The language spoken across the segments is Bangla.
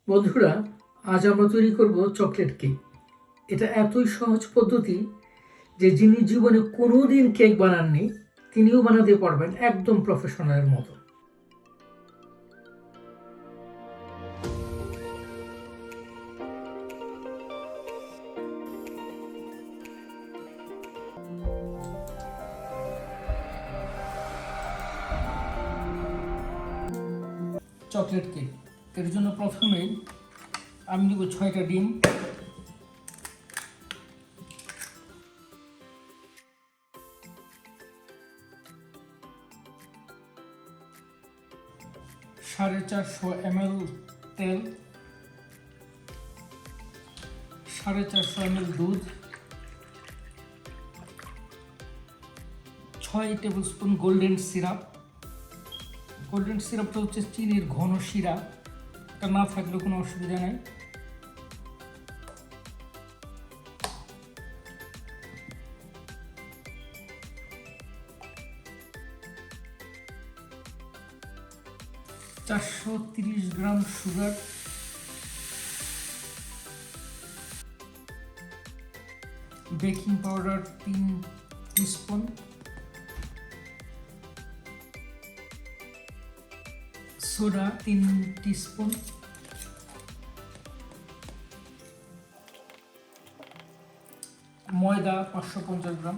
বন্ধুরা, আজ আমরা তৈরি করব চকলেট কেক। এটা এতই সহজ পদ্ধতি যে যিনি জীবনে কোনোদিন কেক বানাননি তিনিও বানাতে পারবেন একদম প্রফেশনালের মতো। চকলেট কেক এর জন্য প্রথমেই আমি নিব 6টা ডিম, $450 ml তেল, 450 ml দুধ, 6 টেবিলস্পুন গোল্ডেন সিরাপ। গোল্ডেন সিরাপটা হচ্ছে চিনির ঘন শিরা, এটা না থাকলেও কোনো অসুবিধা নেই। $430 sugar, baking powder 3 teaspoon, soda 3 teaspoon, ময়দা 550 গ্রাম,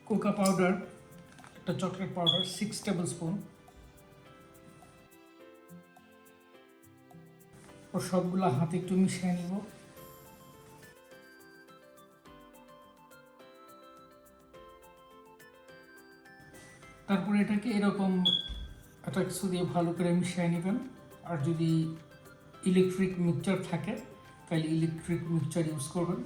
কোকো পাউডার, একটা চকলেট পাউডার 6 টেবিলস্পুন। ও সবগুলো হাতে একটু মিশিয়ে নিব। তারপরে এটাকে এরকম একটা কিছু দিয়ে ভালো করে মিশিয়ে নেবেন। আর যদি ইলেকট্রিক মিক্সচার থাকে তাহলে ইলেকট্রিক মিক্সচার ইউজ করবেন।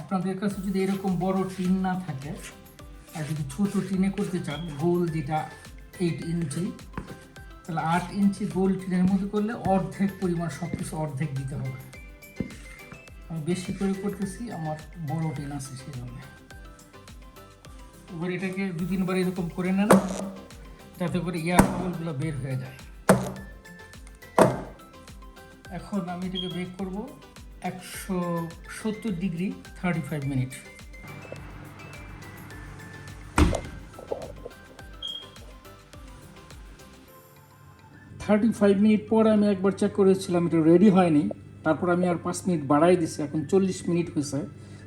আপনাদের কাছে যদি এরকম বড় টিন না থাকে আর যদি ছোট টিনে করতে চান, গোল যেটা 8 ইঞ্চি, তাহলে 8 ইঞ্চি গোল টিনের মধ্যে করলে অর্ধেক পরিমাণ সব কিছু অর্ধেক দিতে হবে। আমি বেশি করে করতেছি, আমার বড় টিন আছে সেই জন্য। এবার এটাকে 2-3 বার এরকম করে নেন যাতে করে এয়ার বাবলগুলো বের হয়ে যায়। এখন আমি এটাকে বেক করব 170 ডিগ্রি 35 মিনিট। পর আমি একবার চেক করেছিলাম, এটা রেডি হয়নি। তারপর আমি আর 5 মিনিট বাড়াই দিচ্ছি, এখন 40 মিনিট হয়েছে।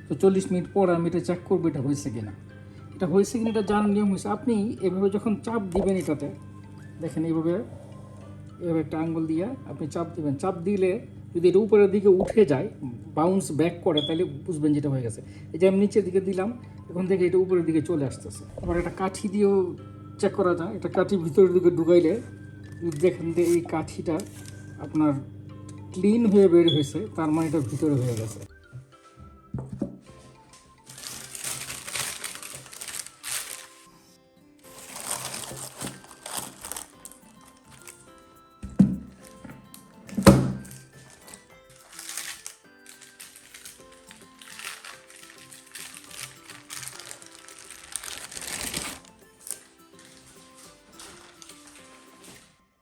তো 40 মিনিট পর আমি এটা চেক করবো এটা হয়েছে কিনা। এটা হয়েছে কিনা এটা জানার নিয়ম হয়েছে, আপনি এভাবে যখন চাপ দিবেন এটাতে, দেখেন এইভাবে একটা আঙ্গুল দিয়ে আপনি চাপ দিবেন। চাপ দিলে যদি এটা উপরের দিকে উঠে যায়, বাউন্স ব্যাক করে, তাহলে বুঝবেন যেটা হয়ে গেছে। এই যে আমি নিচের দিকে দিলাম, এখন থেকে এটা উপরের দিকে চলে আসতেছে। আবার এটা কাঠি দিয়েও চেক করা যায়। এটা কাঠি ভিতরের দিকে ঢুকাইলে দেখেন যে এই কাঠিটা আপনার ক্লিন হয়ে বের হয়েছে, তার মানে এটা ভিতরে হয়ে গেছে।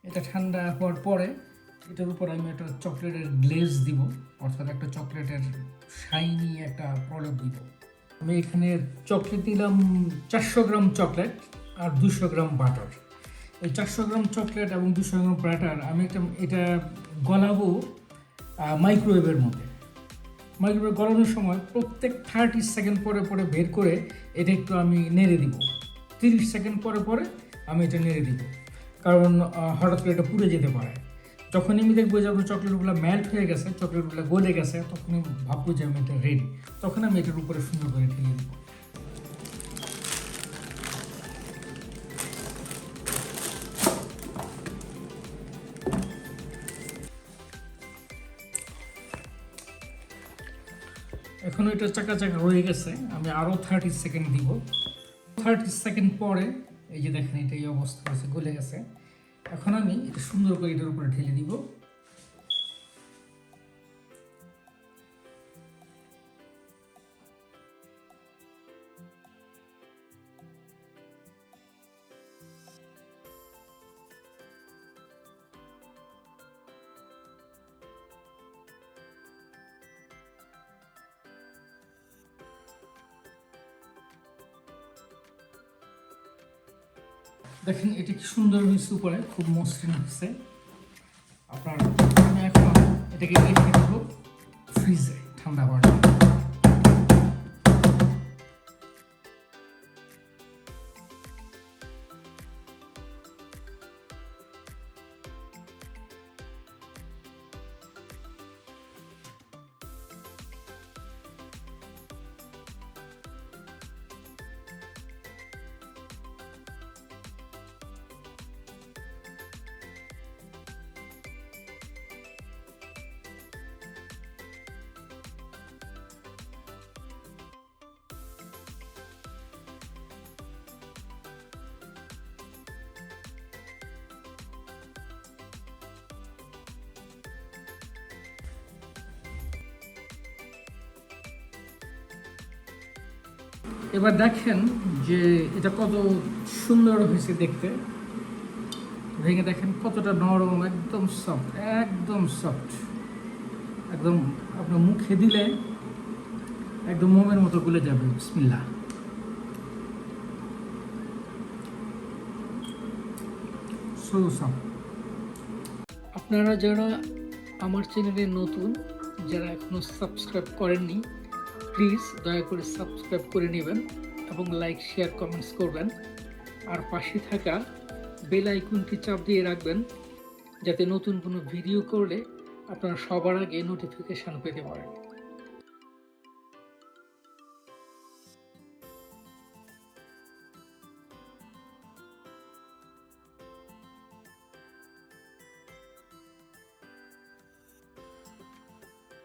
এটা ঠান্ডা হওয়ার পরে এটার উপর আমি একটা চকলেটের গ্লেজ দিব, অর্থাৎ একটা চকলেটের শাইনি একটা প্রলেপ দিব। আমি এখানে চকলেট নিলাম 400 গ্রাম চকলেট আর 200 গ্রাম বাটার। এই 400 গ্রাম চকলেট এবং 200 গ্রাম বাটার আমি এটা গলাবো মাইক্রোওয়েভের মধ্যে। মাইক্রোওয়েভ গলানোর সময় প্রত্যেক 30 সেকেন্ড পরে পরে বের করে এটা একটু আমি নেড়ে দিব। 30 সেকেন্ড পরে পরে আমি এটা নেড়ে দিব, কারণ হঠাৎ করে এটা পুড়ে যেতে পারে। যখন আমি দেখবো যে আপনার চকলেটগুলো মেল্ট হয়ে গেছে, চকলেটগুলো গলে গেছে, তখনই ভাববো যে আমি এটা রেডি। তখন আমি এটার উপরে সুন্দর করে ঢেলে দিব। এখন এটা চাকা চাকা রয়ে গেছে, আমি আরও 30 সেকেন্ড দিব। 30 সেকেন্ড পরে এই যে দেখেন এটা এই অবস্থা আছে, গলে গেছে। এখন আমি এটা সুন্দর করে এটার উপরে ঢেলে দিব। দেখেন এটা কি সুন্দর হয়েছে, উপরে খুব মসৃণ হয়েছে। আপনার আমি এখন এটাকে রেখে দেবো ফ্রিজে ঠান্ডা হওয়ার জন্য। এবার দেখেন যে এটা কত সুন্দর হয়েছে দেখতে। ভেঙে দেখেন কতটা নরম, একদম সফট, একদম সফট, একদম আপনার মুখে দিলে একদম মোমের মতো গলে যাবে। বিসমিল্লাহ। So soft. আপনারা যারা আমার চ্যানেলে নতুন, যারা এখনো সাবস্ক্রাইব করেননি, প্লিজ দয়া করে সাবস্ক্রাইব করে নেবেন এবং লাইক, শেয়ার, কমেন্টস করবেন। আর পাশে থাকা বেল আইকনটি চাপ দিয়ে রাখবেন, যাতে নতুন কোনো ভিডিও করলে আপনারা সবার আগে নোটিফিকেশান পেতে পারেন।